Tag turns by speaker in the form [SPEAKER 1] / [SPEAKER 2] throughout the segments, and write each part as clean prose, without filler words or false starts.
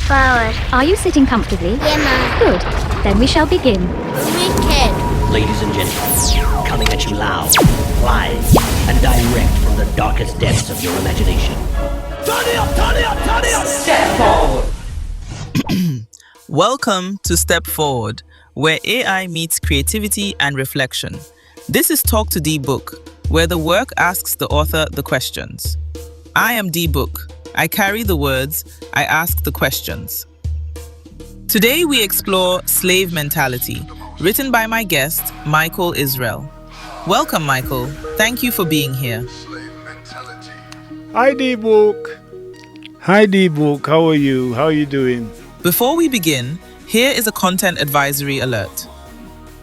[SPEAKER 1] Forward.
[SPEAKER 2] Are you sitting comfortably?
[SPEAKER 1] Yeah, man.
[SPEAKER 2] Good. Then we shall begin.
[SPEAKER 1] Wicked.
[SPEAKER 3] Ladies and gentlemen, coming at you loud, live, and direct from the darkest depths of your imagination. Turn it up, turn it up, turn it up! Step forward!
[SPEAKER 4] Welcome to Step Forward, where AI meets creativity and reflection. This is Talk to Dee Book, where the work asks the author the questions. I am Dee Book. I carry the words, I ask the questions. Today we explore Slave Mentality, written by my guest, Mycall Isrell. Welcome, Mycall. Thank you for being here.
[SPEAKER 5] Hi, Dee Book. Hi, Dee Book. How are you? How are you doing?
[SPEAKER 4] Before we begin, here is a content advisory alert.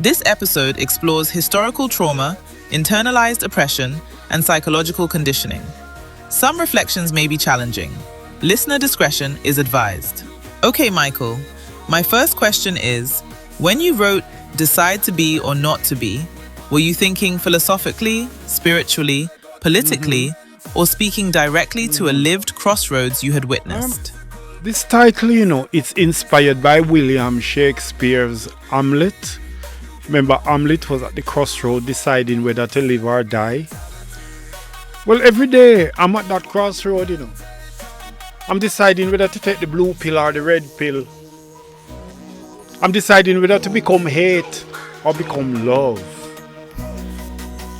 [SPEAKER 4] This episode explores historical trauma, internalized oppression, and psychological conditioning. Some reflections may be challenging. Listener discretion is advised. Okay, Mycall, my first question is, when you wrote Decide to Be or Not to Be, were you thinking philosophically, spiritually, politically, or speaking directly to a lived crossroads you had witnessed?
[SPEAKER 5] This title, it's inspired by William Shakespeare's Hamlet. Remember, Hamlet was at the crossroad deciding whether to live or die. Well, every day I'm at that crossroad, I'm deciding whether to take the blue pill or the red pill. I'm deciding whether to become hate or become love.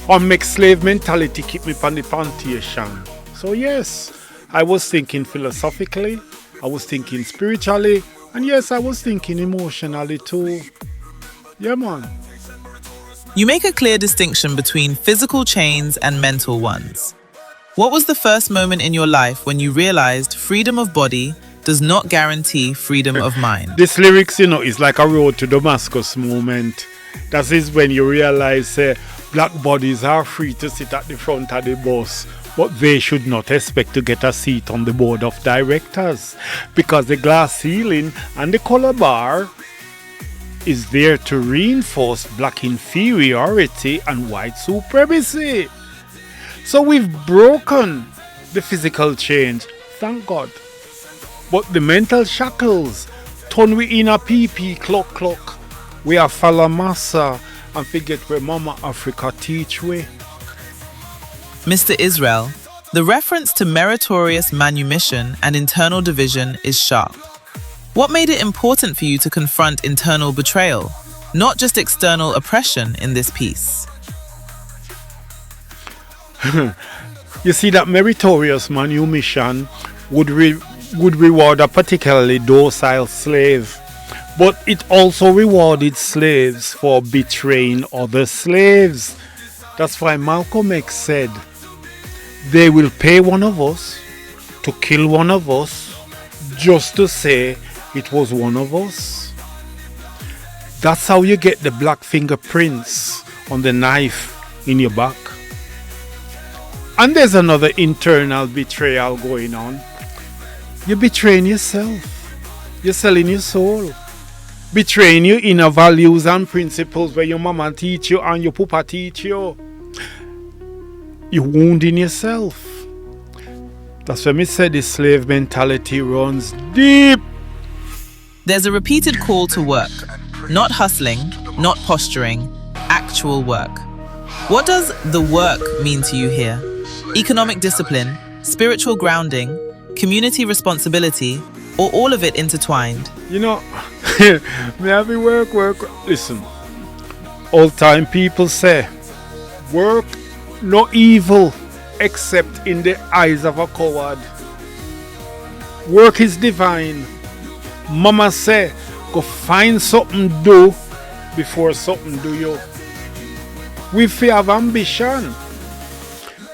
[SPEAKER 5] Or make slave mentality keep me on the plantation. So yes, I was thinking philosophically, I was thinking spiritually, and yes, I was thinking emotionally too. Yeah, man.
[SPEAKER 4] You make a clear distinction between physical chains and mental ones. What was the first moment in your life when you realized freedom of body does not guarantee freedom of mind?
[SPEAKER 5] This lyrics, is like a road to Damascus moment. That is when you realize black bodies are free to sit at the front of the bus, but they should not expect to get a seat on the board of directors because the glass ceiling and the color bar is there to reinforce black inferiority and white supremacy. So we've broken the physical chains, thank God. But the mental shackles turn we in a PP clock. We are follow massa and forget where Mama Africa teach we.
[SPEAKER 4] Mr. Isrell, the reference to meritorious manumission and internal division is sharp. What made it important for you to confront internal betrayal, not just external oppression in this piece?
[SPEAKER 5] You see, that meritorious manumission would reward a particularly docile slave, but it also rewarded slaves for betraying other slaves. That's why Malcolm X said, they will pay one of us to kill one of us just to say it was one of us. That's how you get the black fingerprints on the knife in your back. And there's another internal betrayal going on. You're betraying yourself. You're selling your soul. Betraying your inner values and principles where your mama teach you and your papa teach you. You're wounding yourself. That's why me said the slave mentality runs deep.
[SPEAKER 4] There's a repeated call to work. Not hustling, not posturing, actual work. What does the work mean to you here? Economic discipline, spiritual grounding, community responsibility, or all of it intertwined?
[SPEAKER 5] Me have to work. Listen, old time people say, work no evil except in the eyes of a coward. Work is divine. Mama say, go find something do before something do you. We have ambition.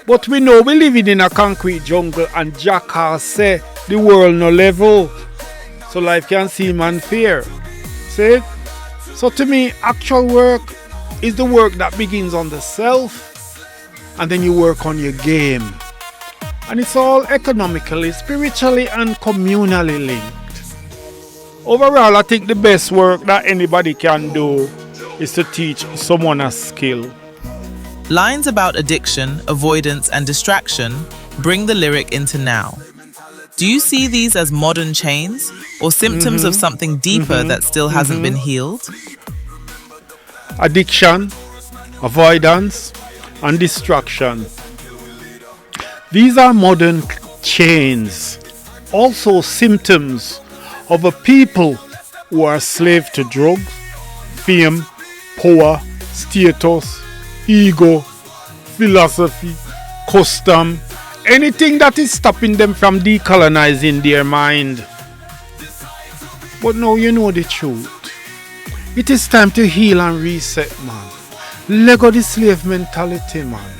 [SPEAKER 5] But we know we living in a concrete jungle and Jackal say the world no level. So life can seem unfair. See? So to me, actual work is the work that begins on the self and then you work on your game. And it's all economically, spiritually and communally linked. Overall, I think the best work that anybody can do is to teach someone a skill.
[SPEAKER 4] Lines about addiction, avoidance, and distraction bring the lyric into now. Do you see these as modern chains or symptoms of something deeper that still hasn't been healed?
[SPEAKER 5] Addiction, avoidance, and distraction. These are modern chains, also symptoms of a people who are slave to drugs, fame, power, status, ego, philosophy, custom, anything that is stopping them from decolonizing their mind. But now you know the truth. It is time to heal and reset, man. Let go the slave mentality, man.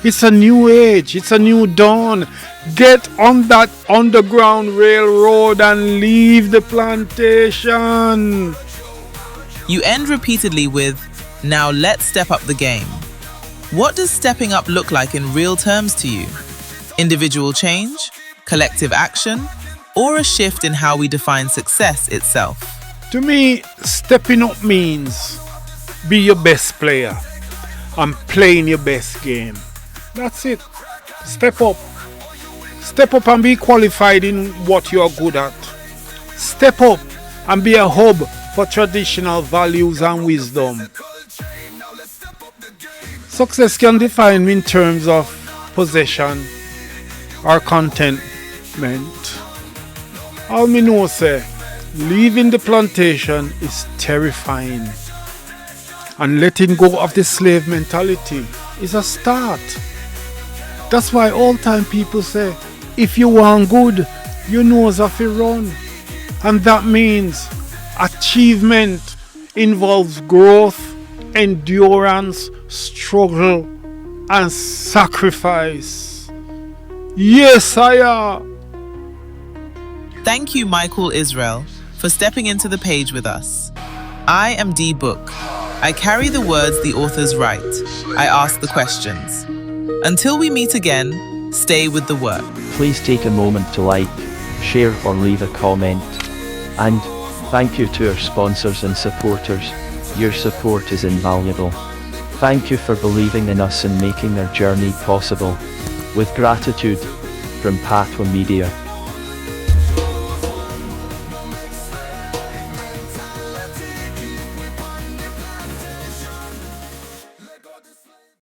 [SPEAKER 5] It's a new age. It's a new dawn. Get on that underground railroad and leave the plantation.
[SPEAKER 4] You end repeatedly with, now let's step up the game. What does stepping up look like in real terms to you? Individual change, collective action, or a shift in how we define success itself?
[SPEAKER 5] To me, stepping up means be your best player and playing your best game. That's it. Step up. Step up and be qualified in what you are good at. Step up and be a hub for traditional values and wisdom. Success can define me in terms of possession or contentment. All me know say, leaving the plantation is terrifying. And letting go of the slave mentality is a start. That's why all time people say, if you want good, you know how to run. And that means achievement involves growth, endurance, struggle, and sacrifice. Yes, sire.
[SPEAKER 4] Thank you, Mycall Isrell, for stepping into the page with us. I am Dee Book. I carry the words the authors write. I ask the questions. Until we meet again, stay with the work.
[SPEAKER 1] Please take a moment to like, share or leave a comment. And thank you to our sponsors and supporters. Your support is invaluable. Thank you for believing in us and making our journey possible. With gratitude, from Patwah Media.